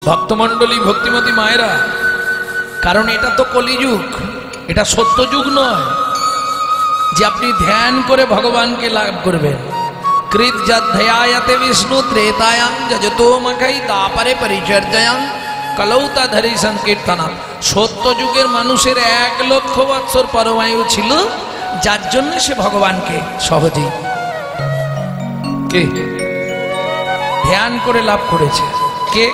ভক্তমণ্ডলী, ভক্তিমতী মায়েরা, কারণ এটা তো কলিযুগ, এটা সত্যযুগ নয় যে আপনি ধ্যান করে ভগবানকে লাভ করবেন। কৃত যধ্যায়াতে বিষ্ণু ত্রেতায়াং যজতো মখাই তাপরে পরিচর্যাং কলৌতা ধরি সংকীর্তনা। সত্যযুগের মানুষের 1 লক্ষ বৎসর পরমায়ু ছিল, যার জন্য সে ভগবানকে সহজেই কে ধ্যান করে লাভ করেছে। কে?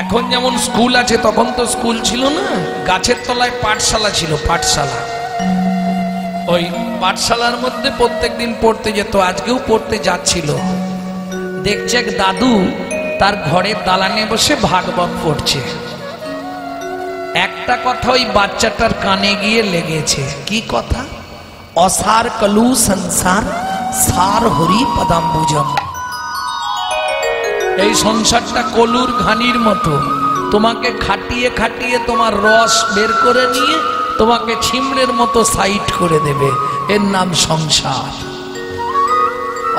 এখন যেমন স্কুল আছে, তখন তো স্কুল ছিল না, গাছের তলায় পাঠশালা ছিল। পাঠশালা, ওই পাঠশালার মধ্যে প্রত্যেক দিন পড়তে যেত, আজকেও পড়তে যাচ্ছিল। দেখছে এক দাদু তার ঘরের দালানে বসে ভাগবত পড়ছে। একটা কথা ওই বাচ্চাটার কানে গিয়ে লেগেছে। কি কথা? অসার কলু সংসার সার হরি পদাম্বুজম। এই সংসারটা কলুর ঘানির মতো, তোমাকে খাটিয়ে খাটিয়ে তোমার রস বের করে নিয়ে তোমাকে ছিমড়ের মতো সাইড করে দেবে। এর নাম সংসার।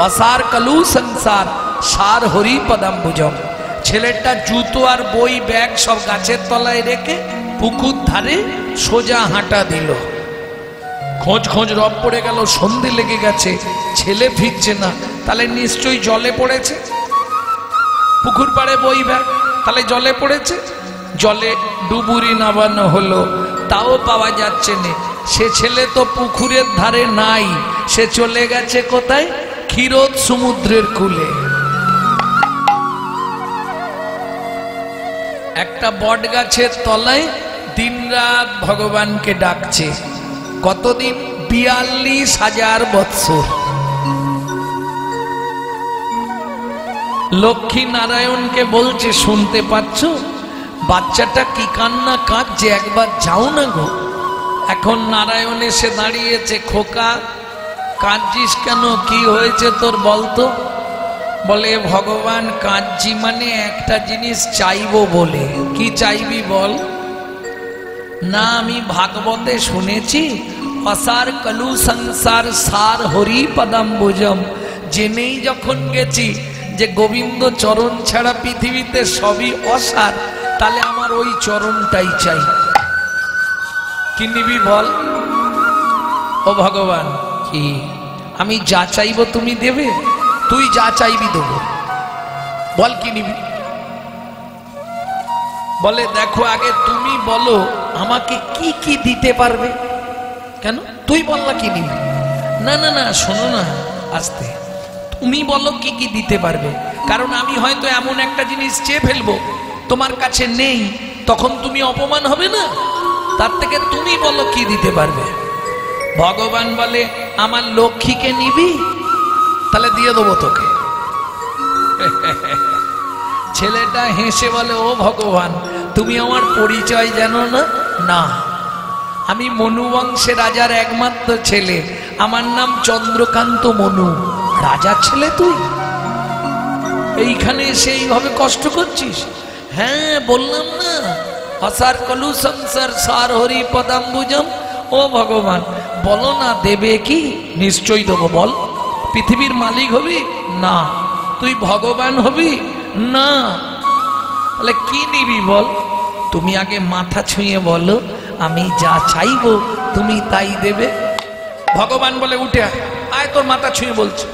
অসার কলু সংসার সার হরি পদাম্বুজম। ছেলেটা জুতো আর বই ব্যাগ সব গাছের তলায় রেখে পুকুর ধারে সোজা হাঁটা দিল। খোঁজ খোঁজ রব পড়ে গেল, সন্ধে লেগে গেছে, ছেলে ফিরছে না। তাহলে নিশ্চয়ই জলে পড়েছে। পুকুর পাড়ে বই ব্যাগ, তাহলে জলে পড়েছে। জলে ডুবুরি নামানো হলো, তাও পাওয়া যাচ্ছে না। সে ছেলে তো পুকুরের ধারে নাই, সে চলে গেছে কোথায়? ক্ষীরোদ সমুদ্রের কূলে। একটা বট গাছের তলায় দিনরাত ভগবানকে ডাকছে। কতদিন? 42,000 বৎসর। লক্ষ্মী নারায়ণকে বলছে, শুনতে পাচ্ছ বাচ্চাটা কি কান্না কাঁদছে, একবার যাও না গো। এখন নারায়ণ এসে দাঁড়িয়েছে। খোকা, কাঁদছিস কেন? কি হয়েছে তোর বলতো? বলে, ভগবান কাঁদছি মানে একটা জিনিস চাইবো বলে। কি চাইবি বল? না, আমি ভাগবতে শুনেছি অসার কলু সংসার সার হরি পদাম্বুজম। জেনেই যখন গেছি যে গোবিন্দ চরণ ছাড়া পৃথিবীতে সবই অসার, তাহলে আমার ওই চরণটাই চাই। কি নিবি বল? ও ভগবান, কি আমি যা চাইবো তুমি দেবে? তুই যা চাইবি দেবো, বল কি নিবি? বলে, দেখো আগে তুমি বলো আমাকে কি কি দিতে পারবে। কেন? তুই বল না কি নিবি। না না না, শোনো না, আস্তে। তুমি বলো কি কি দিতে পারবে, কারণ আমি হয়তো এমন একটা জিনিস চেয়ে ফেলবো তোমার কাছে নেই, তখন তুমি অপমান হবে না? তার থেকে তুমি বলো কি দিতে পারবে। ভগবান বলে, আমার লক্ষ্মীকে নিবি? তাহলে দিয়ে দেবো তোকে। ছেলেটা হেসে বলে, ও ভগবান, তুমি আমার পরিচয় জানো না? না, আমি মনু বংশের রাজার একমাত্র ছেলে, আমার নাম চন্দ্রকান্ত মনু। রাজার ছেলে তুই? এইখানে এসে এইভাবে কষ্ট করছিস? হ্যাঁ, বললাম না, অসার কলু সংসার সার হরি পদাম্বুজম। ও ভগবান, বলো না দেবে কি? নিশ্চয়ই দেবো, বল। পৃথিবীর মালিক হবি? না। তুই ভগবান হবি? না। তাহলে কি নিবি বল? তুমি আগে মাথা ছুঁয়ে বলো, আমি যা চাইবো তুমি তাই দেবে। ভগবান বলে, উঠে আয়, তোর মাথা ছুঁয়ে বলছে।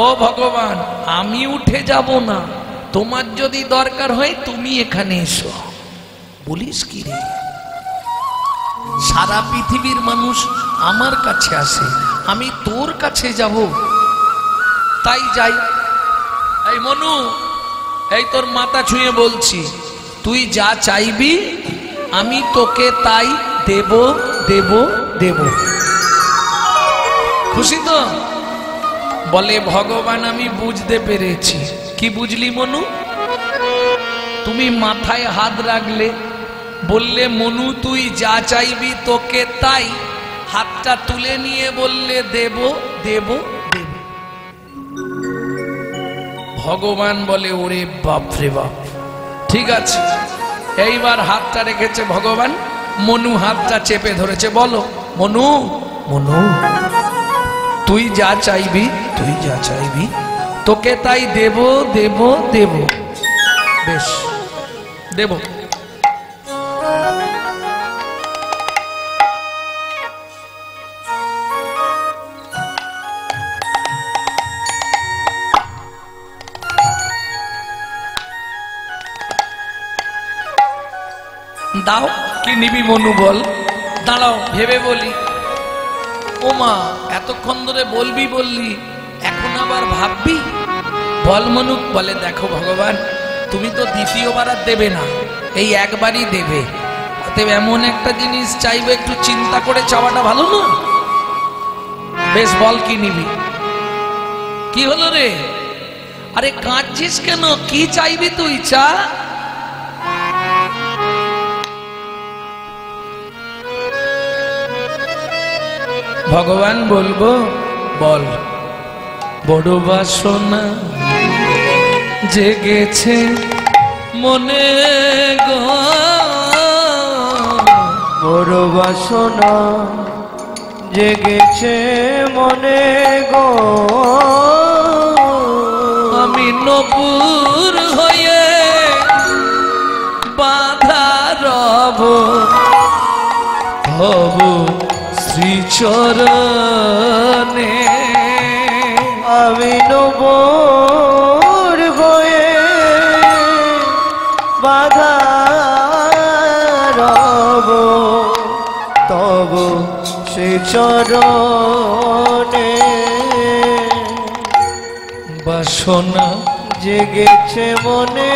ও ভগবান, আমি উঠে যাব না, তোমার যদি দরকার হয় তুমি এখানে এসো। বলিস কি রে? সারা পৃথিবীর মানুষ আমার কাছে আসে, আমি তোর কাছে যাব? তাই যাই। এই মনু, এই তোর মাথা ছুঁয়ে বলছি, তুই যা চাইবি আমি তোকে তাই দেব দেব দেব। খুশি তো? বলে, ভগবান আমি বুঝতে পেরেছি। কি বুঝলি মনু? তুমি মাথায় হাত রাখলে, বললে, মনু তুই যা চাইবি তোকে তাই। হাতটা তুলে নিয়ে বললে, দেব দেব দেব। ভগবান বলে, ওরে বাপ রে বাপ, ঠিক আছে। এইবার হাতটা রেখেছে ভগবান, মনু হাতটা চেপে ধরেছে। বলো মনু, মনু তুই যা চাইবি, তুই যা চাইবি তোকে তাই দেব দেব দেব। বেশ দেব। দাও, কি নিবি মনু বল? দাঁড়াও ভেবে বলি। ও মা, এতক্ষণ ধরে বলবি বললি, এখন আবার ভাববি? বল মনু। বলে দেখো ভগবান, তুমি তো দ্বিতীয়বার আর দেবে না, এই একবারই দেবে। অতএব এমন একটা জিনিস চাইবে, একটু চিন্তা করে চাওয়াটা ভালো না? বেশ বল, কি নিবি? কি হলো রে? আরে কাঁদছিস কেন? কি চাইবি তুই? চা। ভগবান বলবো? বল। বড় বাসনা জেগেছে মনে গো, বড় বাসনা জেগেছে মনে গো, আমি নপুর হয়ে বাধা রব, হব শ্রীচরণে। আমি নবর হয়ে বাধা রব, তব সে চরণে। বাসনা জেগেছে মনে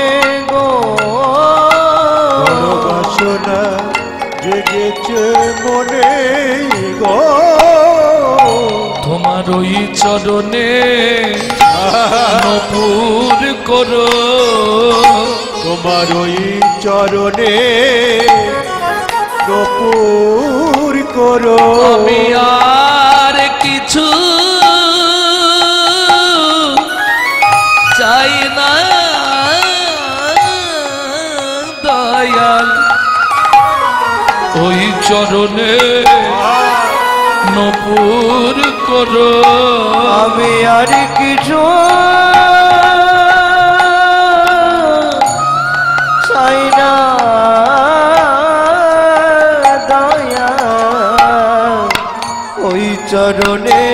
গো, বড় বাসনা জেগেছে মনে গো, তোমার ওই চরণে নপুর করো, তোমার ওই চরণে নপুর করো। আমি আর কিছু চাই না দয়াল, ওই চরণে নপুর করো। আমি আর কিছু চাই না দয়া, ওই চরণে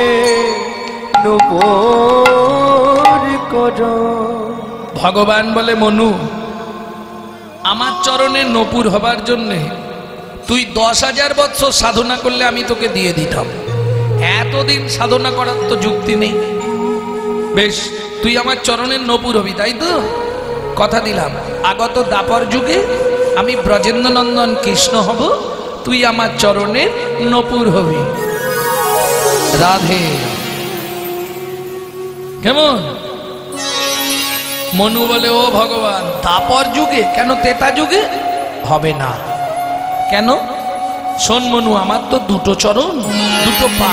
নূপুর করো। ভগবান বলে মনু, আমার চরণে নপুর হবার জন্যে তুই 10,000 বৎসর সাধনা করলে আমি তোকে দিয়ে দিতাম। এতদিন সাধনা করার তো যুক্তি নেই। বেশ, তুই আমার চরণের নপুর হবি, তাই তো? কথা দিলাম, আগত দাপর যুগে আমি ব্রজেন্দ্র নন্দন কৃষ্ণ হব, তুই আমার চরণের নপুর হবি। রাধে। কেমন? মনু বলে, ও ভগবান, দাপর যুগে কেন? তেতা যুগে হবে না কেন? শোন মনু, আমার তো দুটো চরণ, দুটো পা।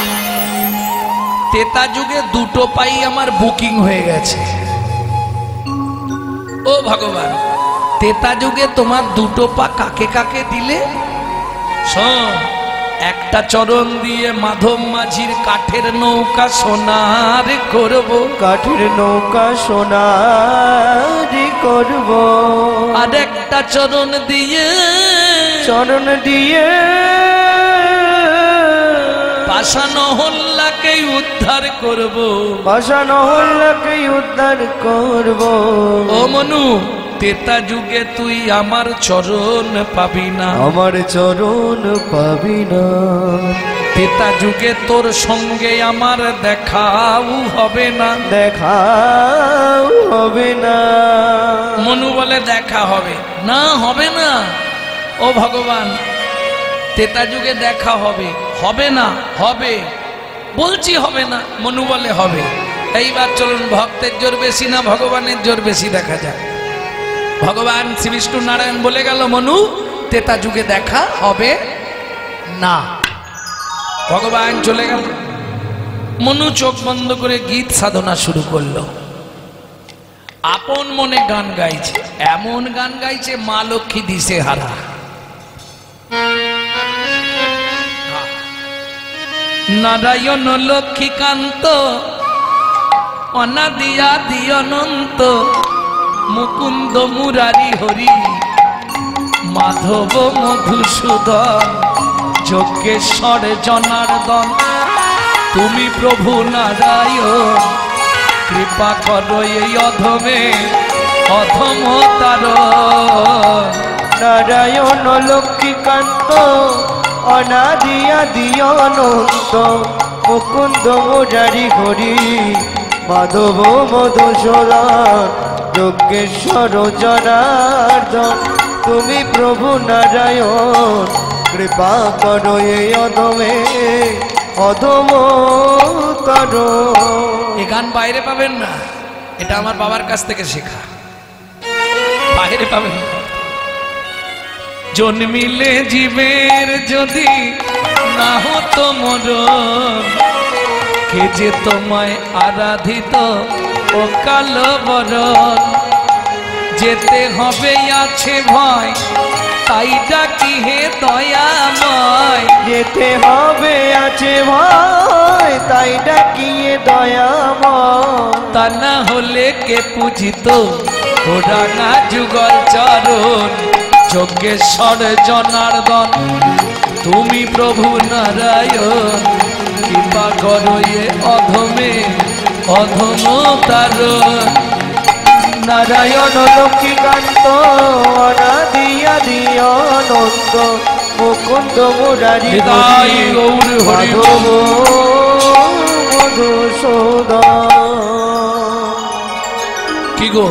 তেতা যুগে দুটো পাই আমার বুকিং হয়ে গেছে। ও ভগবান, তেতা যুগে তোমার দুটো পা কাকে কাকে দিলে? শোন, একটা চরণ দিয়ে মাধব মাঝির কাঠের নৌকা সোনার করব, কাঠের নৌকা সোনার করব, আর একটা চরণ দিয়ে চরণ দিয়ে পাষাণ হল্লাকে উদ্ধার করব, পাষাণ হল্লাকে উদ্ধার করব। ও মনু, তেতা যুগে তুই আমার চরণ পাবি না, আমার চরণ পাবি না। তেতা যুগে তোর সঙ্গে আমার দেখাও হবে না, দেখাও হবে না। মনু বলে, দেখা হবে না? হবে না? ও ভগবান, তেতা যুগে দেখা হবে, হবে না? হবে। বলছি হবে না, মনু বলে হবে। এইবার চলুন, ভক্তের জোর বেশি না ভগবানের জোর বেশি দেখা যায়। ভগবান শ্রী বিষ্ণু নারায়ণ বলে গেল, মনু, তেতা যুগে দেখা হবে না। ভগবান চলে গেল। মনু চোখ বন্ধ করে গীত সাধনা শুরু করলো। আপন মনে গান গাইছে, এমন গান গাইছে মা লক্ষ্মী দিশে হারা। নারায়ণ লক্ষ্মীকান্ত অনাদি আদি অনন্ত মুকুন্দ মুরারি হরি মাধব মধুসূদন যজ্ঞেশ্বর জনার্দন তুমি প্রভু নারায়ণ কৃপা করো এই অধমে অধম তারণ। নারায়ণ লক্ষ্মীকান্ত অনাদি আদি অনন্ত মুকুন্দ মুরারি হরি মাধব মধুসূদন যজ্ঞেশ্বর জনার্দন তুমি প্রভু নারায়ণ কৃপা করো এই অধমে অধম তারণ। এ গান বাইরে পাবেন না, এটা আমার বাবার কাছ থেকে শেখা, বাইরে পাবেন না। জন্মিলে জীবের যদি না হতো মরণ, কে যে তোমায় আরাধিত ও কালো বরণ। যেতে হবে আছে ভয় তাই ডাকি হে দয়াময়, যেতে হবে আছে ভয় তাই ডাকিয়ে দয়াময়। তা না হলে কে পূজিত ও রাঙা যুগল চরণ যজ্ঞেশ্বর জনার্দন তুমি প্রভু নারায়ণ কৃপা করো এ অধমে অধম তারণ। নারায়ণ লক্ষ্মীকান্ত অনাদি আদি অনন্ত মুকুন্দ মুরারি হৃদয় গৌর হরি মাধব মধুসূদন। কি গো,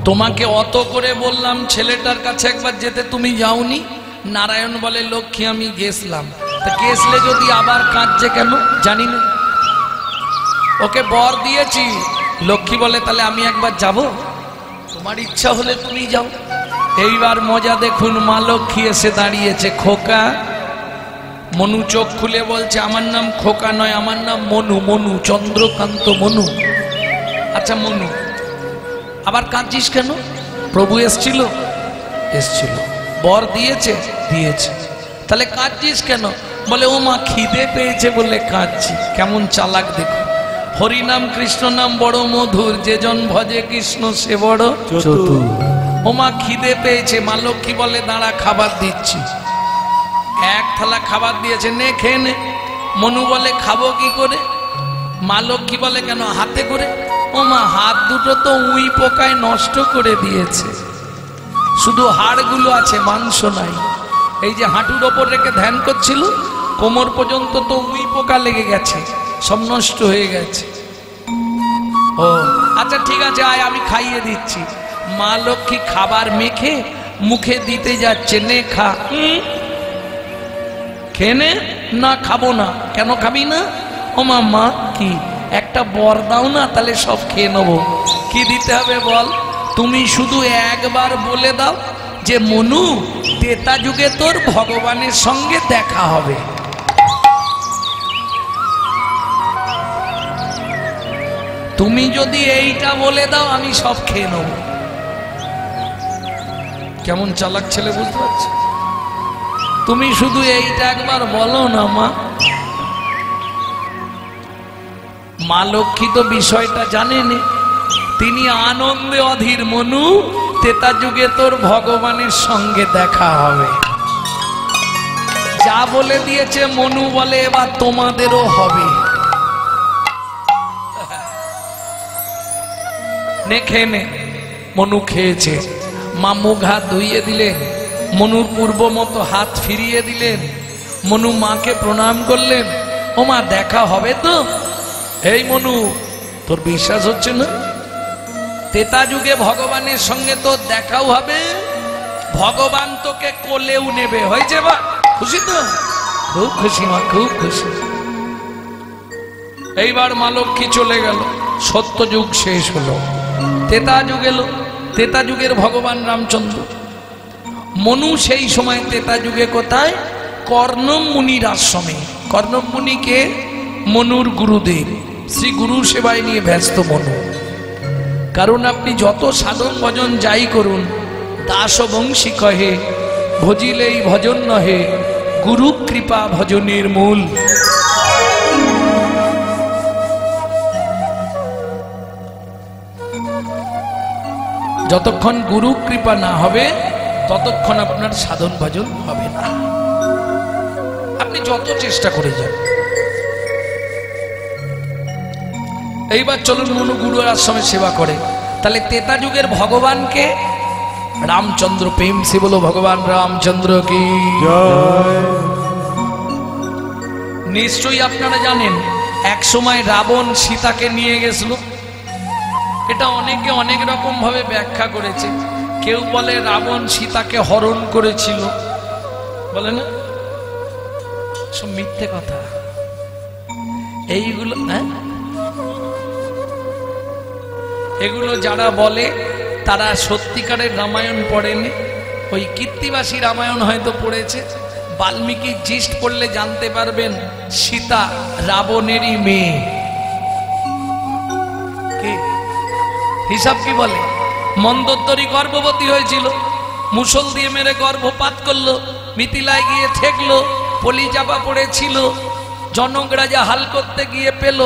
তোমাকে অত করে বললাম ছেলেটার কাছে একবার যেতে, তুমি যাওনি। নারায়ণ বলে লক্ষ্মী আমি গেছিলাম। তা গেছলে যদি আবার কাঁদছে কেন জানি না, ওকে বর দিয়েছি। লক্ষ্মী বলে তাহলে আমি একবার যাব, তোমার ইচ্ছা হলে তুমি যাও। এইবার মজা দেখুন, মা লক্ষ্মী এসে দাঁড়িয়েছে। খোকা, মনু চোখ খুলে বলছে আমার নাম খোকা নয়, আমার নাম মনু, মনু চন্দ্রকান্ত মনু। আচ্ছা মনু, আবার কাঁদছিস কেন? প্রভু এসছিল, এসছিল। বর দিয়েছে, দিয়েছে। তাহলে কাঁদছিস কেন? বলে ও মা খিদে পেয়েছে বলে কাঁদছি। কেমন চালাক দেখো। হরিনাম কৃষ্ণ নাম বড় মধুর, যে জন ভজে কৃষ্ণ সে বড় চতুর। ও মা খিদে পেয়েছে। মা লক্ষ্মী বলে দাঁড়া খাবার দিচ্ছি। এক থালা খাবার দিয়েছে, নে খেয়ে নে। মনু বলে খাবো কি করে? মা লক্ষ্মী বলে কেন হাতে করে? ও মা হাত দুটো তো উই পোকায় নষ্ট করে দিয়েছে, শুধু হাড়গুলো আছে, মাংস নাই। এই যে হাঁটুর ওপর রেখে ধ্যান করছিল, কোমর পর্যন্ত তো উই পোকা লেগে গেছে, সব নষ্ট হয়ে গেছে। ও আচ্ছা ঠিক আছে, আয় আমি খাইয়ে দিচ্ছি। মা লক্ষ্মী খাবার মেখে মুখে দিতে যাচ্ছে, নে খা। খেয়ে নে। না খাবো না। কেন খাবি না? ও মা মা কি একটা বর দাও না, তাহলে সব খেয়ে নেবো। কি দিতে হবে বল? তুমি শুধু একবার বলে দাও যে মনু ত্রেতা যুগে তোর ভগবানের সঙ্গে দেখা হবে। তুমি যদি এইটা বলে দাও আমি সব খেয়ে নেব। কেমন চালাক ছেলে, বুঝতে পারছি? তুমি শুধু এইটা একবার বলো না মা। মা লক্ষ্মী তো বিষয়টা জানেনি, তিনি আনন্দে অধীর। মনু ত্রেতা যুগে তোর ভগবানের সঙ্গে দেখা হবে। যা বলে দিয়েছে মনু বলে এবার তোমাদেরও হবে। নে খেয়ে নে। মনু খেয়েছে। মা মুখ হাত ধুইয়ে দিলেন, মনুর পূর্ব মতো হাত ফিরিয়ে দিলেন। মনু মাকে প্রণাম করলেন। ও মা দেখা হবে তো? এই মনু, তোর বিশ্বাস হচ্ছে না? ত্রেতা যুগে ভগবানের সঙ্গে তোর দেখাও হবে, ভগবান তোকে কোলেও নেবে। হয়েছে বা? খুশি তো? খুব খুশি মা, খুব খুশি। এইবার মা লক্ষ্মী চলে গেল, সত্য যুগ শেষ হলো, ত্রেতা যুগ এলো। ত্রেতা যুগের ভগবান রামচন্দ্র। মনু সেই সময় ত্রেতা যুগে কোথায়? কর্ণম মুনির আশ্রমে। কর্ণম মুনিকে মনুর গুরুদেব, শ্রী গুরু সেবায় নিয়ে ব্যস্ত মনু। কারণ আপনি যত সাধন ভজন যাই করুন, দাস বংশী কহে ভজিলেই ভজন নহে, গুরু কৃপা ভজনের মূল। যতক্ষণ গুরু কৃপা না হবে ততক্ষণ আপনার সাধন ভজন হবে না। আপনি যত চেষ্টা করে যান। এইবার চলুন মনু গুরুর আশ্রমে সেবা করে। তাহলে তেতা যুগের ভগবানকে রামচন্দ্র, প্রেম সে বলো ভগবান রামচন্দ্র কি জয়। নিশ্চয়ই আপনারা জানেন এক সময় রাবণ সীতাকে নিয়ে গেছিল। এটা অনেকে অনেক রকম ভাবে ব্যাখ্যা করেছে। কেউ বলে রাবণ সীতাকে হরণ করেছিল, বলে না, সব মিথ্যে কথা এইগুলো। এগুলো যারা বলে তারা সত্যিকারের রামায়ণ পড়েনি, ওই কীর্তিবাসী রামায়ণ হয়তো পড়েছে। বাল্মীকি জিস্ট পড়লে জানতে পারবেন সীতা রাবণেরই মেয়ে। কি হিসাব কি বলে? মন্দোদরী গর্ভবতী হয়েছিল, মুসল দিয়ে মেরে গর্ভপাত করলো, মিথিলায় গিয়ে ঠেকলো, পলি চাপা পড়েছিল, জনক রাজা হাল করতে গিয়ে পেল।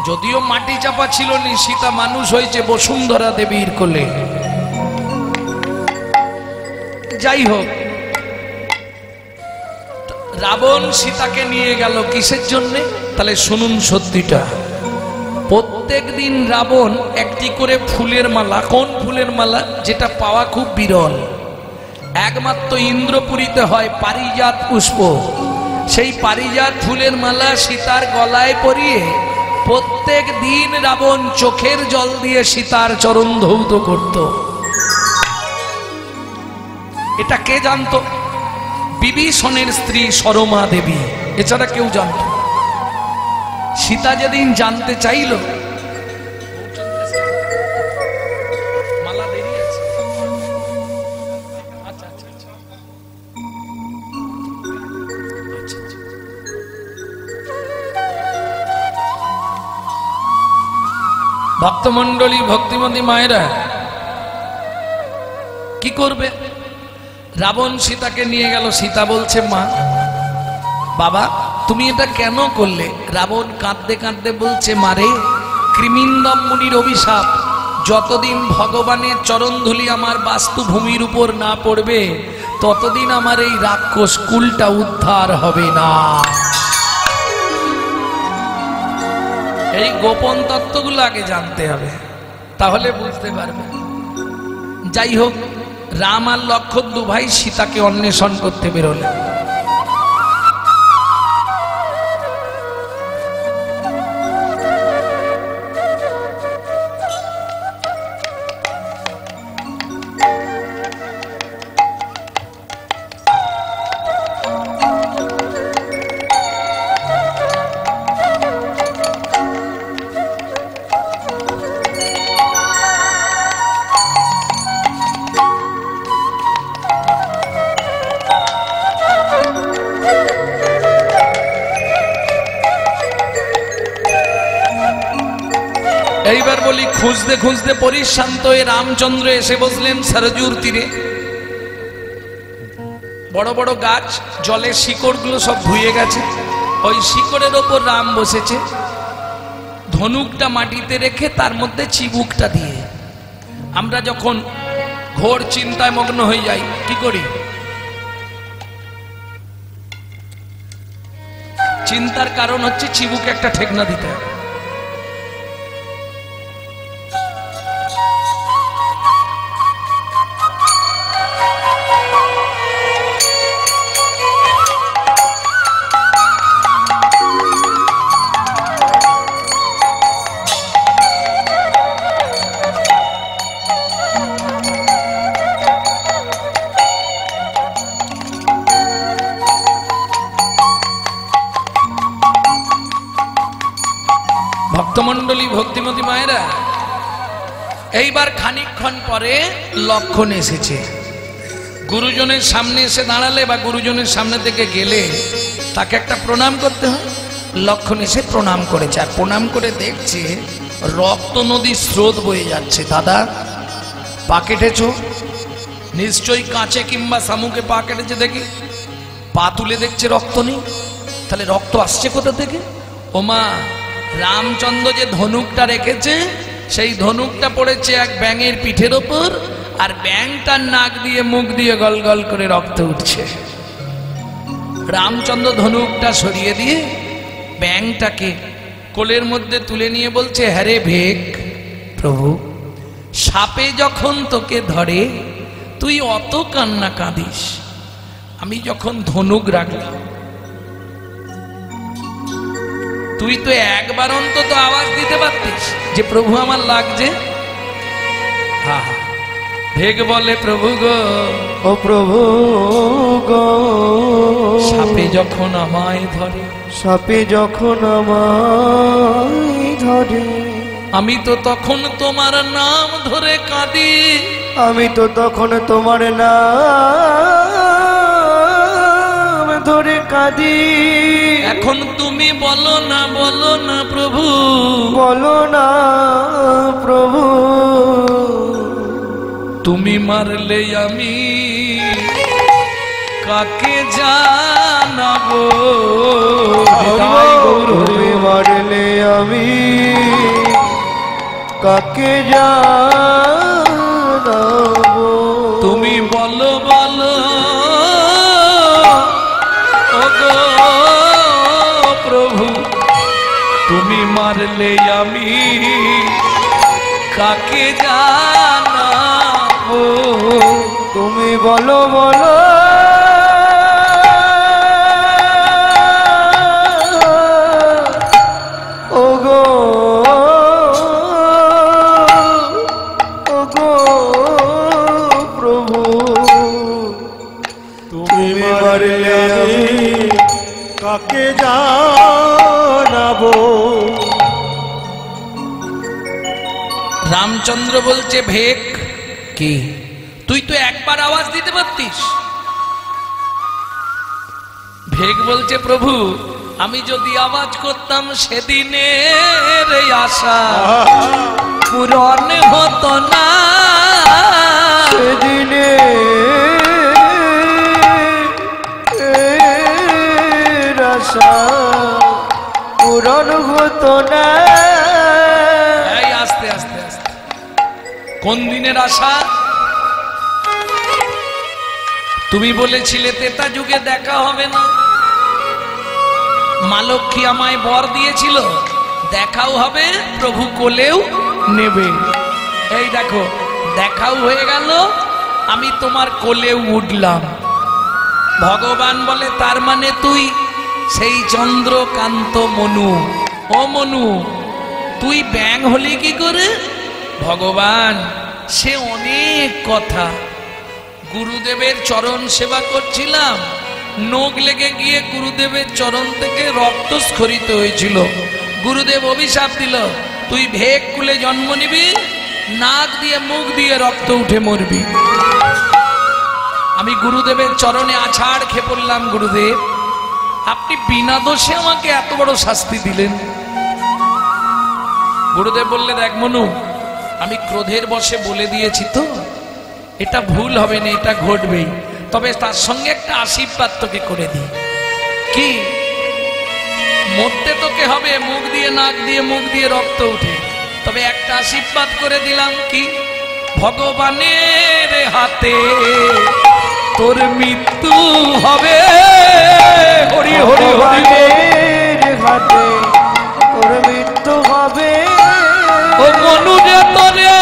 যদিও মাটি চাপা ছিল নি, সীতা মানুষ হয়েছে বসুন্ধরা দেবীর কোলে। যাই হোক, রাবণ সীতাকে নিয়ে গেল কিসের জন্যে? তাহলে শুনুন সত্যিটা। প্রত্যেক দিন রাবণ একটি করে ফুলের মালা, কোন ফুলের মালা? যেটা পাওয়া খুব বিরল, একমাত্র ইন্দ্রপুরীতে হয়, পারিজাত পুষ্প। সেই পারিজাত ফুলের মালা সীতার গলায় পরিয়ে প্রত্যেক দিন রাবণ চোখের জল দিয়ে সীতার চরণ ধৌত করত। এটা কে জানতো? বিভীষণের স্ত্রী সরমা দেবী, এছাড়া কেউ জানত? সীতা যেদিন জানতে চাইল, মালা দেরি আছে, আচ্ছা আচ্ছা আচ্ছা, ভক্তমন্ডলী, ভক্তিমতী মায়েরা কি করবে? রাবণ সীতাকে নিয়ে গেল। সীতা বলছে, মা বাবা তুমি এটা কেন করলে? রাবণ কাঁদতে কাঁদতে বলছে, মারে কৃমিন্দম মুনির অভিশাপ, যতদিন ভগবানের চরণধুলি আমার বাস্তুভূমির উপর না পড়বে ততদিন আমার এই রাক্ষস কুলটা উদ্ধার হবে না। এই গোপন তত্ত্বগুলো আগে জানতে হবে, তাহলে বুঝতে পারবে। যাই হোক, রাম আর লক্ষ্মণ দু ভাই সীতাকে অন্বেষণ করতে বেরোলেন। এইবার বলি, খুঁজতে খুঁজতে পরিশ্রান্ত হয়ে রামচন্দ্র এসে বসলেন সরজুর তীরে। বড় বড় গাছ, জলের শিকড়গুলো সব ধুয়ে গেছে, ওই শিকড়ের ওপর রাম বসেছে, ধনুকটা মাটিতে রেখে তার মধ্যে চিবুকটা দিয়ে। আমরা যখন ঘোর চিন্তায় মগ্ন হয়ে যাই কি করি? চিন্তার কারণ হচ্ছে চিবুকে একটা ঠেকনা দিতে হবে। ভক্তমন্ডলী, ভক্তিমতী মায়েরা, এইবার খানিকক্ষণ পরে লক্ষণ এসেছে। গুরুজনের সামনে এসে দাঁড়ালে বা গুরুজনের সামনে থেকে গেলে তাকে একটা প্রণাম করতে হয়। লক্ষণ এসে প্রণাম করেছে, আর প্রণাম করে দেখছে রক্ত নদীর স্রোত বয়ে যাচ্ছে। দাদা পা কেটেছ? নিশ্চয়ই কাঁচে কিংবা শামুকে পা কেটেছে। দেখি পা তুলে দেখছে রক্ত নেই, তাহলে রক্ত আসছে কোথা থেকে? ওমা, রামচন্দ্র যে ধনুকটা রেখেছে সেই ধনুকটা পড়েছে এক ব্যাঙের পিঠের ওপর, আর ব্যাঙটার নাক দিয়ে মুখ দিয়ে গল গল করে রক্ত উঠছে। রামচন্দ্র ধনুকটা সরিয়ে দিয়ে ব্যাঙটাকে কোলের মধ্যে তুলে নিয়ে বলছে, হ্যাঁ রে ভেক, প্রভু সাপে যখন তোকে ধরে তুই অত কান্না কাঁদিস, আমি যখন ধনুক রাখলাম তুই তো একবার অন্তত আওয়াজ দিতে পারতিস যে প্রভু আমার লাগছে। হা হা, ভেগ বলে, প্রভু গো, ও প্রভু গো, সাপে যখন আমায় ধরে, সাপে যখন আমায় ধরে, আমি তো তখন তোমার নাম ধরে কাঁদি, আমি তো তখন তোমার নাম ধরে কাঁদি। এখন তুমি বলো না প্রভু, বলো না প্রভু, তুমি মারলে আমি কাকে জানাবো। তুমি মারলে আমি কাকে জানাবো। তুমি বলো বলো ওগো প্রভু, তুমি মারলে আমি কাকে জানাবো। তুমি বলো বলো ওগো, ওগো প্রভু, তুমি মারলে আমি কাকে জানাবো। রামচন্দ্র বলছে, ভেক কি, তুই তো একবার আওয়াজ দিতে পারতিস। ভেক বলছে, প্রভু আমি যদি আওয়াজ করতাম সেদিনের আশা পূরণ হতো না। সেদিনে আশা পূরণ হতো না। এই আস্তে আস্তে আস্তে, কোন দিনের আশা? তুমি বলেছিলে তেতা যুগে দেখা হবে না, মা লক্ষ্মী আমায় বর দিয়েছিল দেখাও হবে, প্রভু কোলেও নেবে। এই দেখো দেখাও হয়ে গেল, আমি তোমার কোলেও উঠলাম। ভগবান বলে, তার মানে তুই সেই চন্দ্রকান্ত মনু। ও মনু, তুই ব্যাঙ হলি কি করে? ভগবান সে অনেক কথা। গুরুদেবের চরণ সেবা করছিলাম, নখ লেগে গিয়ে গুরুদেবের চরণ থেকে রক্ত স্খলিত হয়েছিল। গুরুদেব অভিশাপ দিল, তুই ভেক কুলে জন্ম নিবি, নাক দিয়ে মুখ দিয়ে রক্ত উঠে মরবি। আমি গুরুদেবের চরণে আছাড় খেয়ে পড়লাম, গুরুদেব আপনি বিনা দোষে আমাকে এত বড় শাস্তি দিলেন। গুরুদেব বললে, দেখ মনু, আমি ক্রোধের বশে বলে দিয়েছি তো, এটা ভুল হবে না, এটা ঘটবেই, তবে তার সঙ্গে একটা আশীর্বাদ তোকে করে দিই। কি? মরতে তোকে হবে, মুখ দিয়ে নাক দিয়ে মুখ দিয়ে রক্ত উঠে, তবে একটা আশীর্বাদ করে দিলাম। কি? ভগবানের হাতে তোর মৃত্যু হবে। হরি হরি হরি, হাতে তোর মৃত্যু হবে। ও মনু যে তোরে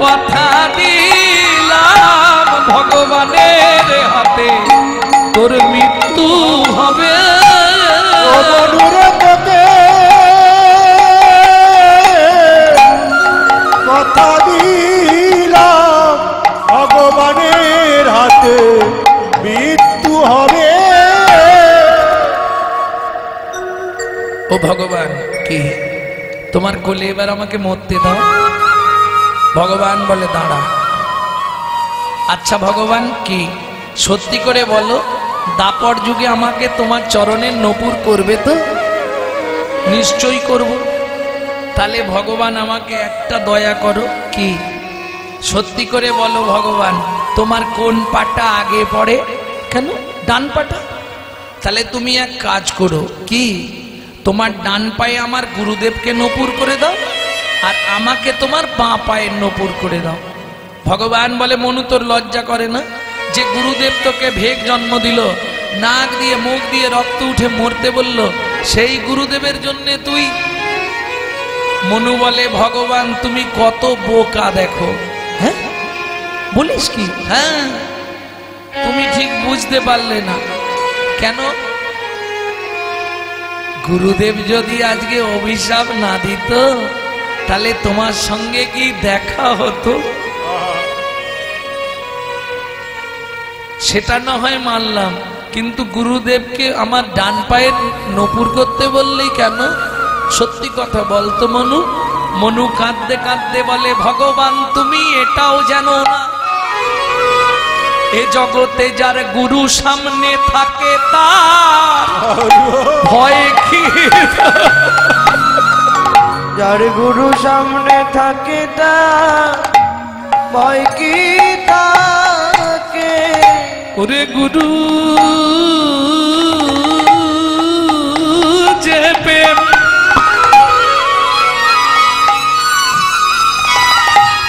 কথা দিলাম, ভগবানের হাতে তোর মৃত্যু হবে। ও মনুর পথে কথা দিলাম, ভগবানের হাতে মৃত্যু হবে। ও ভগবান, কি তোমার কোলে এবার আমাকে মরতে দাও। ভগবান বলে, দাঁড়া। আচ্ছা ভগবান, কি সত্যি করে বলো, দাপর যুগে আমাকে তোমার চরণের নপুর করবে তো? নিশ্চয়ই করব। তাহলে ভগবান আমাকে একটা দয়া করো। কি? সত্যি করে বলো ভগবান, তোমার কোন পাটা আগে পড়ে? কেন? ডান পাটা। তাহলে তুমি এক কাজ করো। কি? তোমার ডান পায়ে আমার গুরুদেবকে নপুর করে দাও, আর আমাকে তোমার বাঁ পায়ের নপুর করে দাও। ভগবান বলে মনু তোর লজ্জা করে না যে গুরুদেব তোকে ভেগ জন্ম দিল, নাক দিয়ে মুখ দিয়ে রক্ত উঠে মরতে বলল, সেই গুরুদেবের জন্য তুই। মনু বলে ভগবান তুমি কত বোকা দেখো। হ্যাঁ বলিস কি? হ্যাঁ তুমি ঠিক বুঝতে পারলে না। কেন? গুরুদেব যদি আজকে অভিশাপ না দিত তাহলে তোমার সঙ্গে কি দেখা হতো? সেটা না হয় মানলাম, কিন্তু গুরুদেবকে আমার ডান পায়ের নপুর করতে বললেই কেন? সত্যি কথা বলতো মনু। মনু কাঁদতে কাঁদতে বলে ভগবান তুমি এটাও জানো না এ জগতে যার গুরু সামনে থাকে তার ভয় কি? যার গুরু সামনে থাকে তার ভয় কি থাকে? ওরে গুরু যে প্রেম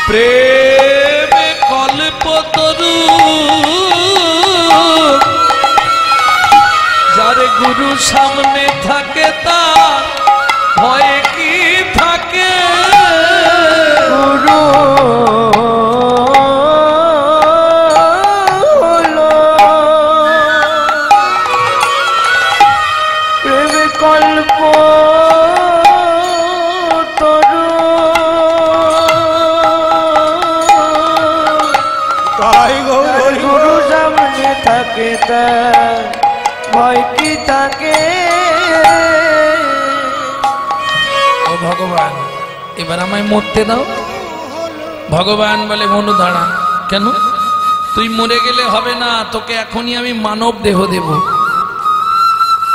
প্রেমে কল্পতরু, যার গুরু সামনে থাকে তার ভয় কি থাকে? গুরু হলো প্রেমে কল্প তরু, তাই গৌর গুরু সামনে থাকে তার ভয় কি থাকে? ও ভগবান এবার আমায় মরতে দাও। ভগবান বলে মনু দাঁড়া। কেন? তুই মরে গেলে হবে না, তোকে এখনই আমি মানব দেহ দেব।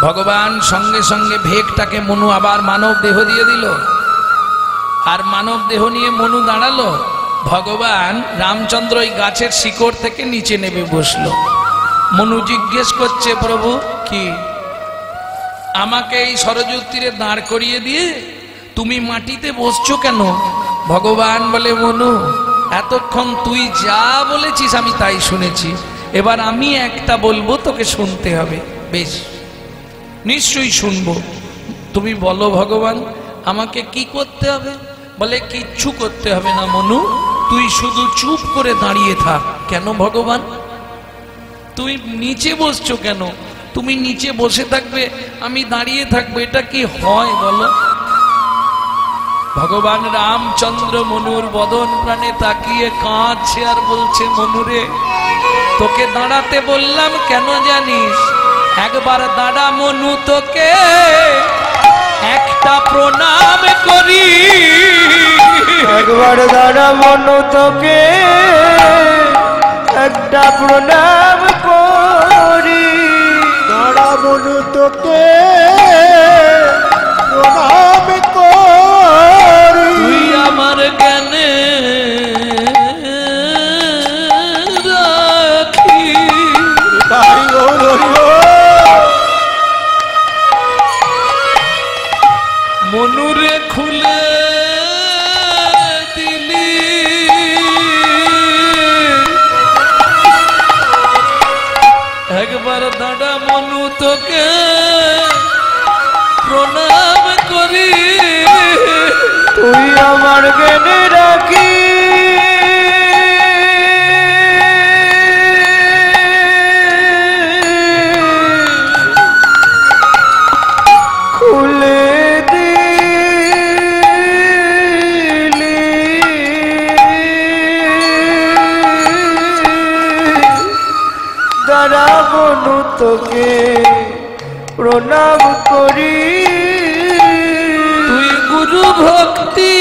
ভগবান সঙ্গে সঙ্গে ভেগটাকে মনু আবার মানব দেহ দিয়ে দিল। আর মানব দেহ নিয়ে মনু দাঁড়ালো। ভগবান রামচন্দ্র ওই গাছের শিকড় থেকে নিচে নেমে বসলো। মনু জিজ্ঞেস করছে প্রভু কি আমাকে এই সরযূর তীরে দাঁড় করিয়ে দিয়ে তুমি মাটিতে বসছো কেন? ভগবান বলে মনু এতক্ষণ তুই যা বলেছিস আমি তাই শুনেছি, এবার আমি একটা বলবো তোকে শুনতে হবে। বেশ নিশ্চয়ই শুনবো। তুমি বলো ভগবান আমাকে কি করতে হবে? বলে কিচ্ছু করতে হবে না মনু, তুই শুধু চুপ করে দাঁড়িয়ে থাক। কেন ভগবান? তুই নিচে বসছো কেন? তুমি নিচে বসে থাকবে আমি দাঁড়িয়ে থাকবো, এটা কি হয় বলো? ভগবান রামচন্দ্র মনুর বদন প্রাণে তাকিয়ে কাঁদছে আর বলছে মনুরে তোকে দাঁড়াতে বললাম কেন জানিস? একবার দাঁড়া মনু, তোকে একটা প্রণাম করি। একবার দাঁড়া মনু, তোকে একটা প্রণাম করি। দাঁড়া মনু তোকে প্রণাম করি। তুই আমার জ্ঞানে রাখি। তাই গৌর মনুরে খুলে দিলি একবার দাঁড়া মনু, তোকে প্রণাম করি। তুই আমার জ্ঞানে রাখি। খুলে দিলি দাঁড়া মনু, তোকে প্রণাম করি। তুই গুরু ভক্তি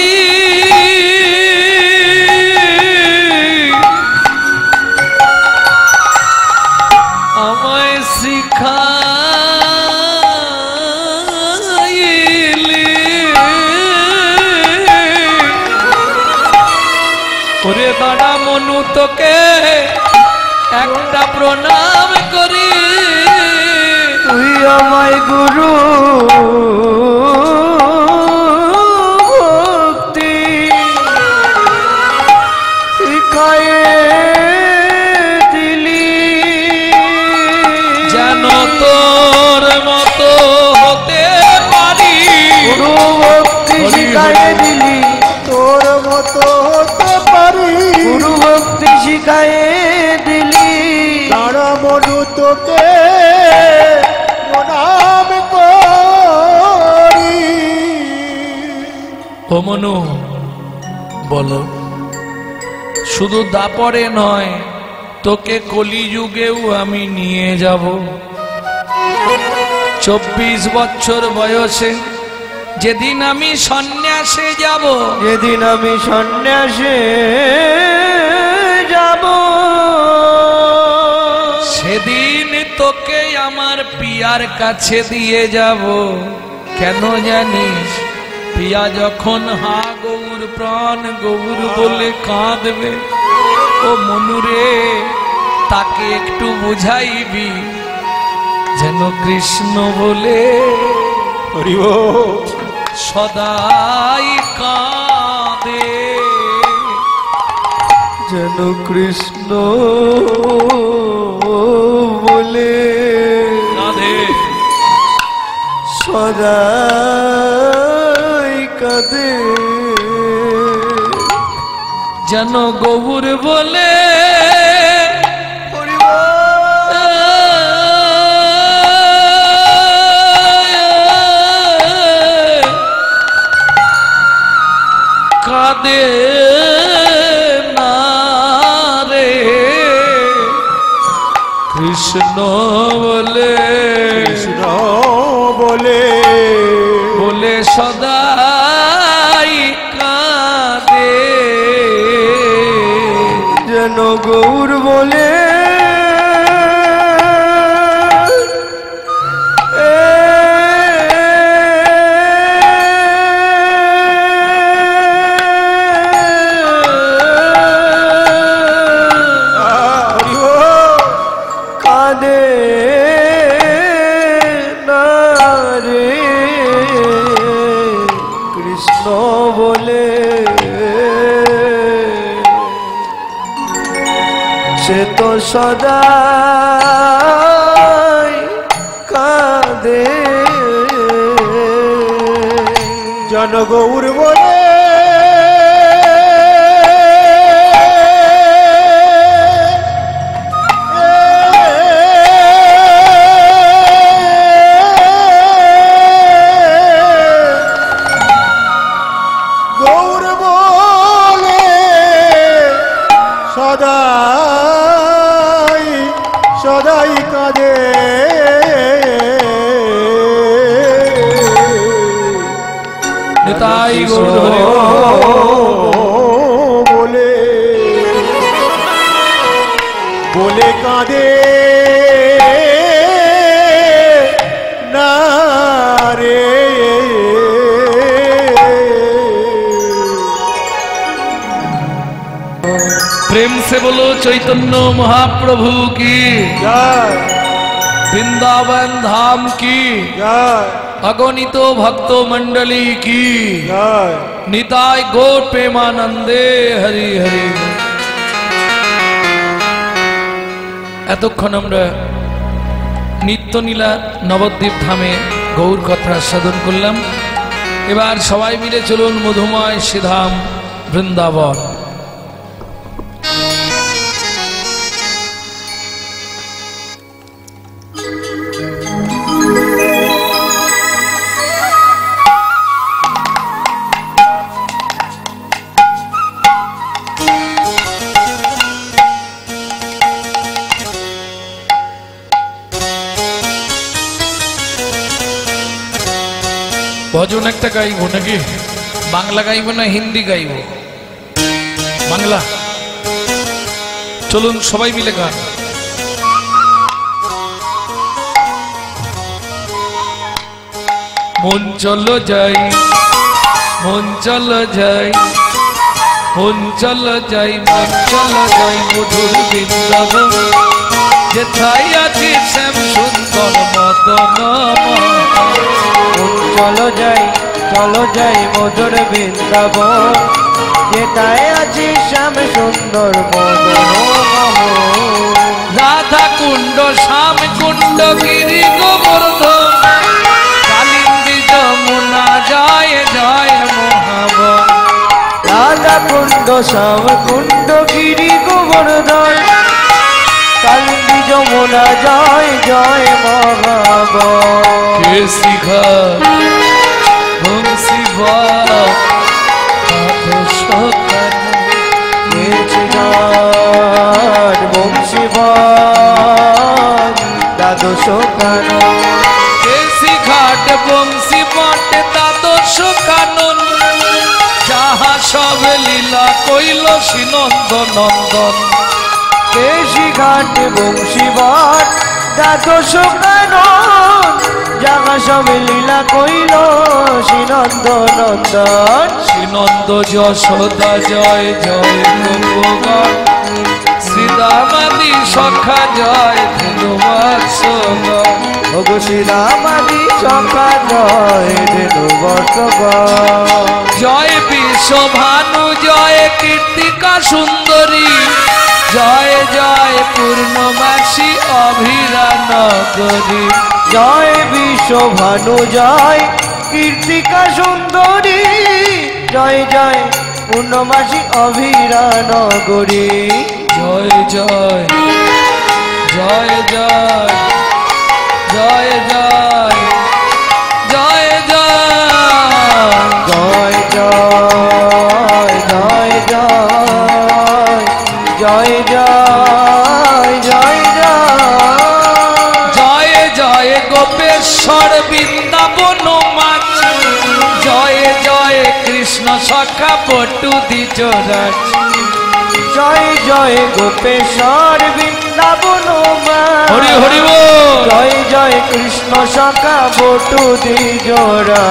আমায় শিখাইলি। ওরে দাঁড়া মনু, তোকে একটা প্রণাম করি। তুই আমায় গুরু ভক্তি শিখায়ে দিলি তোর মতো হতে পারি গুরু ভক্তি শিখায়ে দিলি দাঁড়া মনু তোকে প্রণাম করি। ও মনু বলো, শুধু দাপরে নয়, তোকে কলিযুগেও আমি নিয়ে যাব। 24 বছর বয়সে যেদিন আমি সন্ন্যাসে যাব, যেদিন আমি সন্ন্যাসে যাব সেদিন তোকে আমার পিয়ার কাছে দিয়ে যাব। কেন জানিস? পিয়া যখন হা গৌর প্রাণ গৌর বলে কাঁদবে, ও মনুরে তাকে একটু বুঝাইবি যেন কৃষ্ণ বলে হরি বল। সদাই কাঁদে। যেন কৃষ্ণ বলে কাঁদে সদাই কাঁদে যেন গৌর বলে কাঁদে না রে কৃষ্ণ বলে, কৃষ্ণ বলে বলে সদাই কাঁদে। যেন গৌর বলে কাঁদে না রে কৃষ্ণ বলে, সে তো সদাই কাঁদে। জন গৌর বলে গৌর বলে সদাই সদাই কাঁদে। নিতাই গৌর হরি বল। বলে বলে কাঁদে না রে। प्रेम से बोलो चैतन्य महाप्रभु की, জয় वृंदावन धाम की, জয় अगणित भक्त मंडली की, জয়। निताय गौर प्रेमानंदे हरि हरि। এতক্ষণ আমরা নিত্যনীলা নবদ্বীপ ধামে গৌর কথা সাধন করলাম। এবার সবাই মিলে চলুন মধুময় শ্রীধাম বৃন্দাবন। ভজন একটা গাইব নাকি? বাংলা গাইব না হিন্দি গাইব? বাংলা। চলুন সবাই মিলে গান। মন চলো যাই, মন চলো যাই, মন চলো যাই, মন চলো যাই মধুর বৃন্দাবন, যেথায় আছে শ্যাম সুন্দর মদন। চলো যাই চলো যাই মধুর বৃন্দাবন, যেটায় আছে শ্যাম সুন্দর মদন মোহন। রাধা কুণ্ড শ্যাম কুণ্ড গিরি গোবর্ধন, কালিন্দী যমুনা জয় জয় মোহন। শ্যাম কুণ্ড গিরি গোবর্ধন কালিন্দী যমুনা জয় জয় মহাবন কে শিখায় বংশী বাদ দ্বাদশ কানন গেছে গান বংশীবান দ্বাদশ কানন কেসি ঘাট বংশী মঠ দ্বাদশ কানন যাহা সব লীলা কইল শ্রীনন্দ নন্দন কেশি ঘাট বংশীবান দ্বাদশ কানন যাহা সব লীলা কইল শ্রীনন্দ নন্দন শ্রীনন্দ যশোদা জয় জয় গোপগণ শ্রীরামাদি সখা জয় ধনুবাৎসগণ ওগো শ্রীরামাদি সখা জয় ধেনু বর্ষগণ জয় বিশ্বভানু জয় কীর্তিকা সুন্দরী জয় জয় পূর্ণমাসী অভিরা নগরী জয় বিশ্বভানু জয় কীর্তিকা সুন্দরী জয় জয় পূর্ণমাসী অভিরা নগরী জয় জয় জয় জয় জয় জয় জয় জয় জয় জয় জয় জয় জয় জয় জয় জয় জয় গোপেশ্বর বৃন্দাবন মাছ জয় জয় কৃষ্ণ সখা পটু দ্বিজরাজ জয় জয় গোপেশ্বর বৃন্দাবন হরি হরি বল জয় জয় কৃষ্ণ সখা বটু দ্বিজরা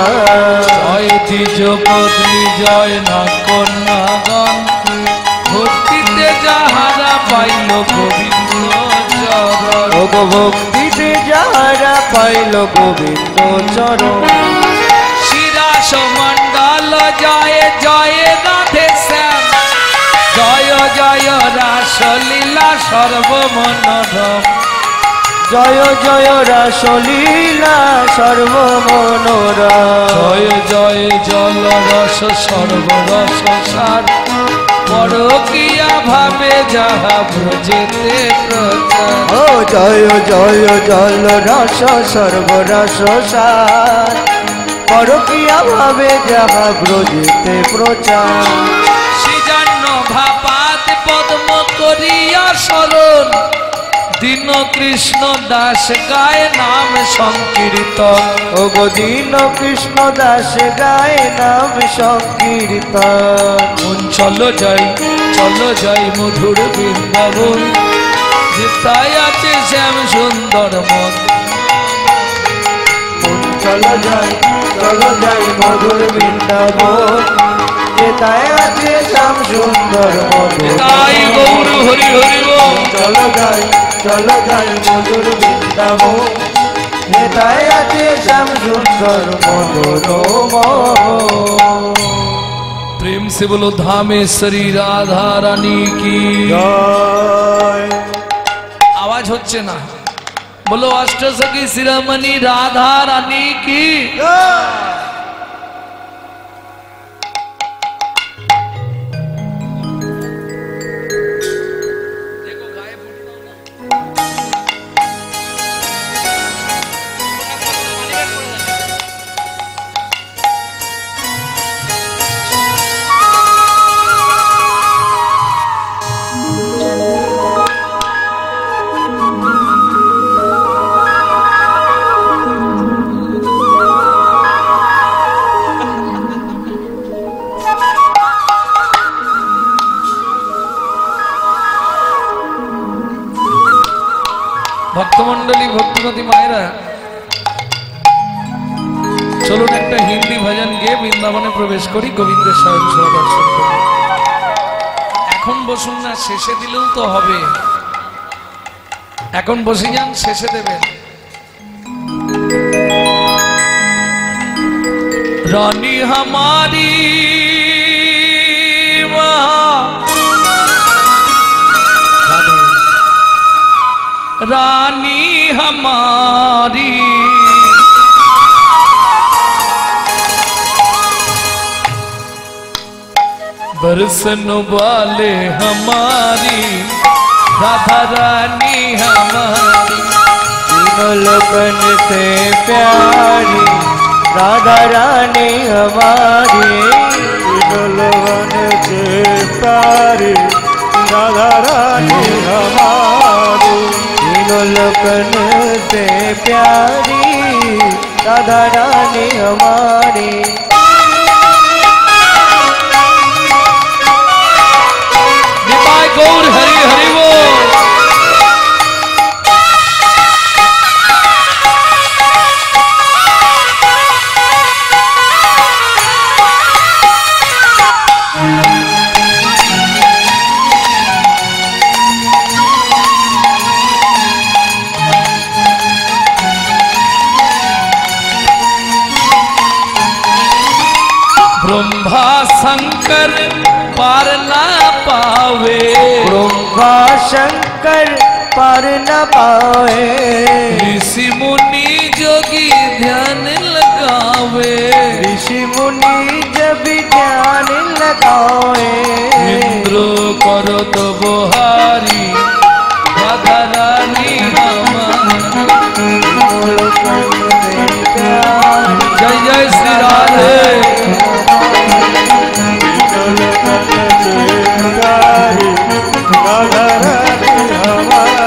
জয় দ্বিজপত্নী জয় না কন্যাগণ ভক্তিতে যাহারা পাইল গোবিন্দ চরণ ভোগ ভক্তিতে যাহারা পাইল গোবিন্দ চরণ শিরাস মণ্ডল জয় জয় রাধে শ্যাম জয় জয় রাসলীলা সর্বমনোরম জয় জয় রাসলীলা সর্বমনোরা জয় জয় জল রস সর্বরস সার পরকিয়া ভাবে যাহা ব্রজেতে প্রচার ও জয় জয় জল রস সর্বরস সার পরকিয়া ভাবে যাহা ব্রজেতে প্রচার শ্রীজান্ন ভাপাত পদ্ম করিয়া শরণ দীন কৃষ্ণ দাস গায় নাম সংকীর্তন ও গো দীন কৃষ্ণ দাস গায় নাম সংকীর্তন মন চলো যাই মধুর বৃন্দাবন যেতাই আছে শ্যাম সুন্দর মন চলো যাই মধুর বৃন্দাবন যেতায় আছে শ্যাম সুন্দর মধুর তাই গৌর হরি হরি বল চলো যাই মধুর বৃন্দাবন যেতায় আছে শ্যাম সুন্দর মধুর प्रेम से बोलो धामेश्वरी राधा रानी की জয় आवाज হচ্ছে না बोलो अष्टसखी शिरोमणि राधा रानी की ভক্তমন্ডলী ভক্তিমতী মায়েরা চলুন একটা হিন্দি ভজন গিয়ে বৃন্দাবনে প্রবেশ করি গোবিন্দের স্বয়ং সেবা দর্শন করি এখন বসুন না শেষে দিলেও তো হবে এখন বসে যান শেষে দেবেন রানী हमारी रानी हमारी बरसन वाले हमारी राधा रानी हमारी, तीनों लोकन से प्यारी राधा रानी हमारी, तीनों लोगन से प्यारी राधा रानी हमारी, तीनों लोकन से प्यारी राधा रानी हमारी। निताय गौर हरि हरि बोल। ब्रह्मा शंकर पार ना पावे, ब्रह्मा शंकर पार न पावे, ऋषि मुनि जोगी ध्यान लगावे, ऋषि मुनि जब ध्यान लगावे, इंद्र करो तो बोहारी राधा रानी हमारी। जय जय श्री राधे। राधा रानी हमारी,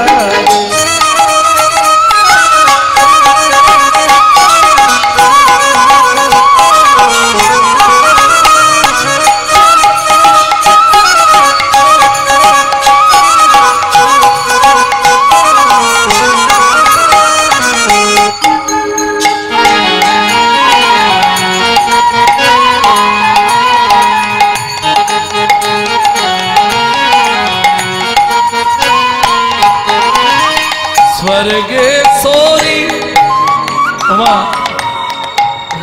स्वर्गे सोरी।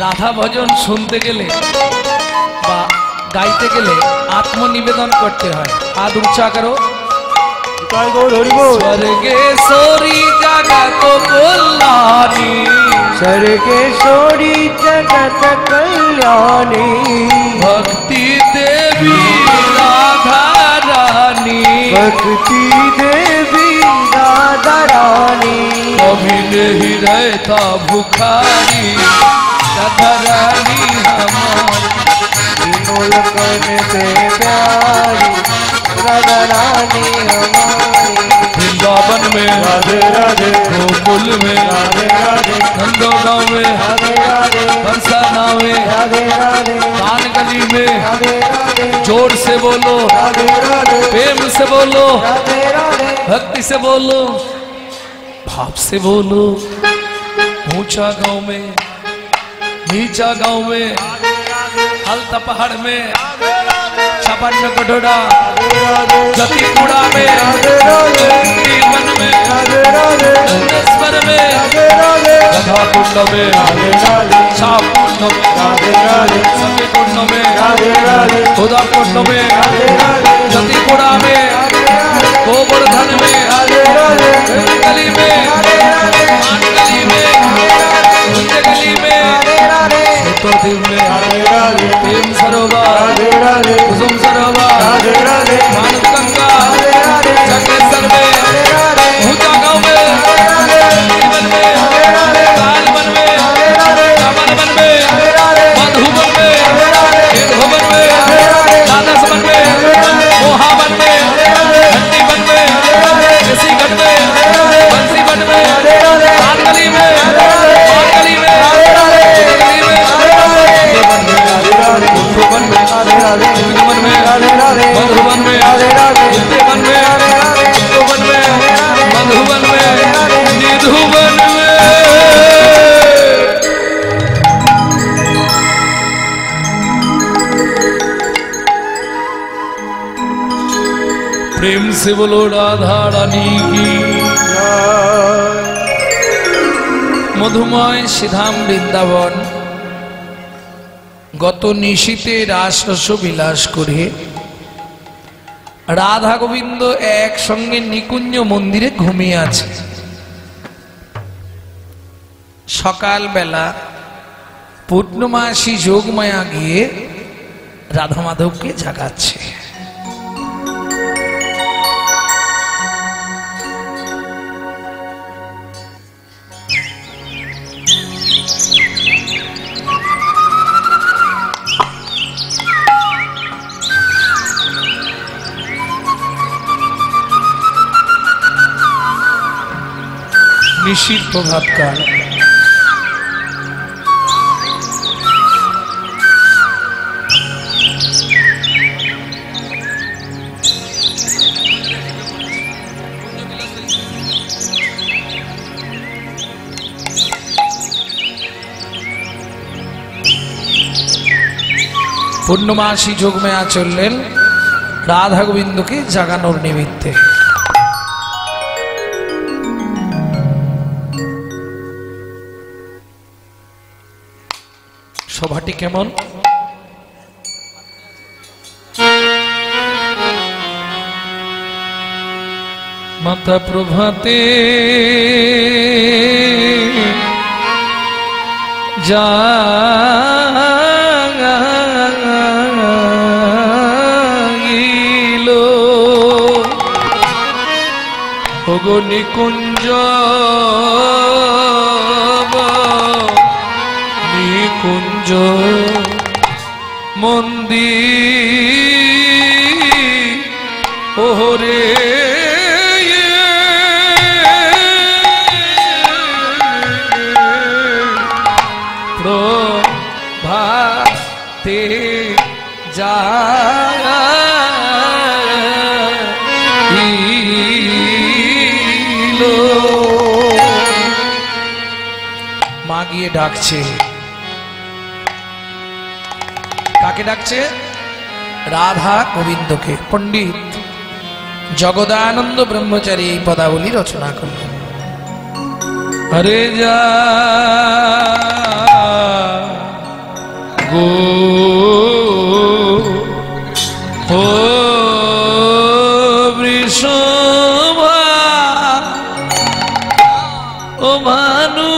রাধা ভজন শুনতে গেলে বা গাইতে গেলে আত্মনিবেদন করতে হয়। হাত উঁচা করো। निताय गौर हरि बोल। स्वर्गेश्वरी जगत कल्याणी, स्वर्गेश्वरी जगत कल्याणी, भक्ति देवी राधा रानी, भक्ति देवी राधा रानी, कभी नहीं रहता भुखारी राधा रानी हमारी। तीनों लोकन से प्यारी राधा रानी हमारी। वृंदावन में राधे राधे, गोकुल में राधे राधे, नंदोगांव में राधे राधे, बरसाना में राधे राधे, कान गली में राधे राधे, जोर से बोलो, राधे राधे, प्रेम से बोलो, राधे राधे, भक्ति से बोलो, भाव से बोलो। ऊंचा गांव में नीचा गांव में हल्ता पहाड़ में छपन्न कटोरा जतीपुरा में वन में गंगेश्वर में गधा कुंड में छाप कुंड में सती कुंड में खुदा कुंड में जतीपुरा में गोवर्धन में गली में आठ गली में कुंज गली में द्वीप में प्रेम सरोवर कुसुम सरोवर मानव गंगा जगेश्वर में ऊंचा गांव में जीवन में कालवन में कमलवन में मधुबन में भुवन में दादसवन में मोहावन में हट्टीवन में ऋषिगढ़ में बंसीवन में कानगली में मानगली में मधुबन में मधुबन में मधुबन में मधुबन में मधुबन में निधुबन में। प्रेम से बोलो राधा रानी की। मधुमय श्रीधाम বৃন্দাবন গত নিশীতে রাসরস বিলাস করে রাধা গোবিন্দ একসঙ্গে নিকুঞ্জ মন্দিরে ঘুমিয়ে আছে। সকালবেলা পূর্ণমাসী যোগমায়া গিয়ে রাধা মাধবকে জাগাচ্ছে। নিশির প্রভাতকাল, পূর্ণমাসী যোগমায়া চললেন রাধা গোবিন্দকে জাগানোর নিমিত্তে। সভাটি কেমন? মাতা প্রভাতে জাগিল ওগো নিকুঞ্জ নিকুঞ্জ মন্দির ওরে প্রভাতে জাগিল। মা গিয়ে ডাকছে। কাকে ডাকছে? রাধা গোবিন্দকে। পণ্ডিত জগদানন্দ ব্রহ্মচারী এই পদাবলী রচনা করলেন। হরে যা গো ও বৃষভা ও ভানু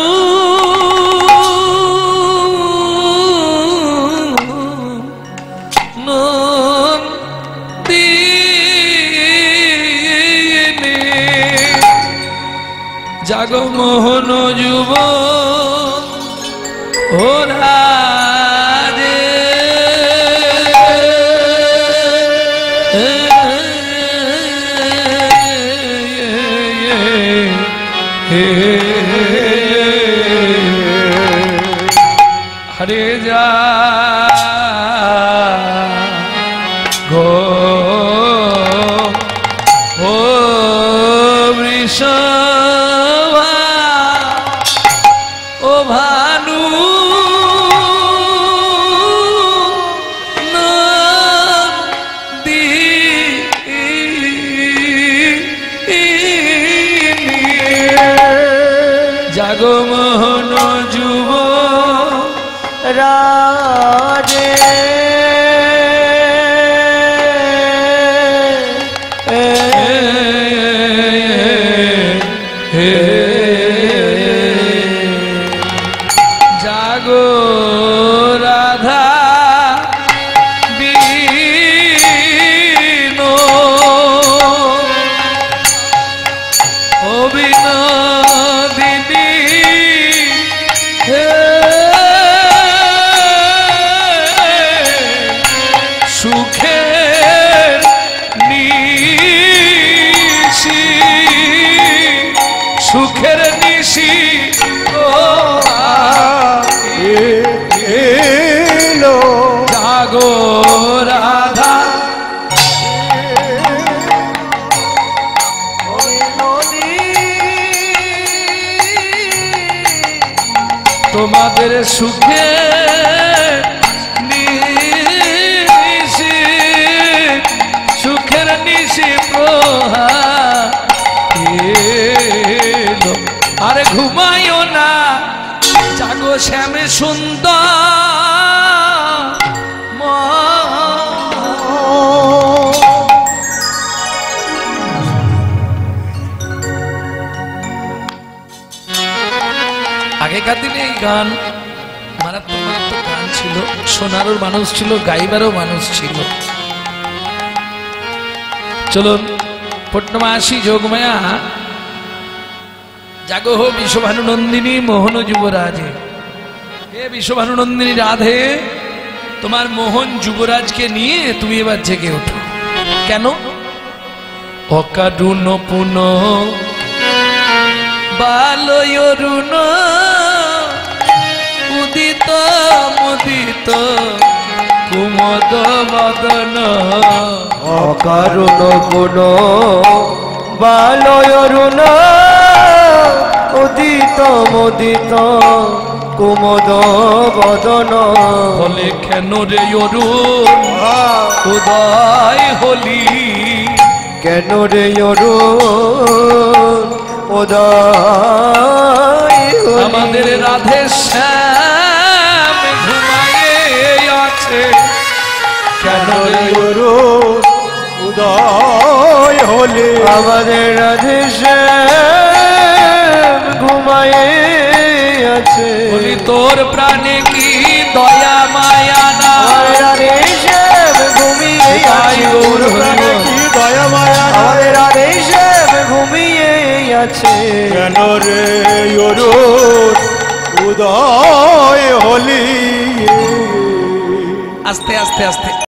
জাগো মোহন যুব ওরা হরে যা গো ও বৃষভা ও ভানু জাগো মোহন যুব রাজে জাগো রাধা বিনো ও বিনোদিনী সুখের নিশি সুখের নিশি ও এলো জাগো রাধা তোমাদের সুখে নিশি সুখের নিশি প্রহালো। আরে ঘুমাইও না, জাগো শ্যামে সুন্দর আগেকার দিনে এই গান মারাত্মক গান ছিল। শোনারও মানুষ ছিল, গাইবারও মানুষ ছিল। চলুন পূর্ণমাসী যোগমায়া জাগো হো বিশ্বভানু নন্দিনী মোহন যুবরাজে। হে বিশ্বভানু নন্দিনী রাধে, তোমার মোহন যুবরাজকে নিয়ে তুমি এবার জেগে ওঠো। কেন? অকারুণ পুন বালয়রুণ উদিত মুদিত কুমদ বদন। অকারুণ গুণ বালয়রুণ উদিত মুদিত কুমদ বদন। বলে কেন রে অরুণ উদয় হলি, কেন রে অরুণ উদয় হলি। আমাদের রাধে শ্যাম ঘুমায়ে আছে, কেন রে উদয় হলে আমাদের রাধে শ্যাম ঘুমায়ে আছে। বলি তোর প্রাণে কি দয়া মায়া না, আমাদের রাধে শ্যাম ঘুমিয়ে আছে। কি দয়া মায়া আমাদের রাধে শ্যাম ঘুমিয়ে আছে। কেন রে অরুণ উদয় হলি। আস্তে আস্তে আস্তে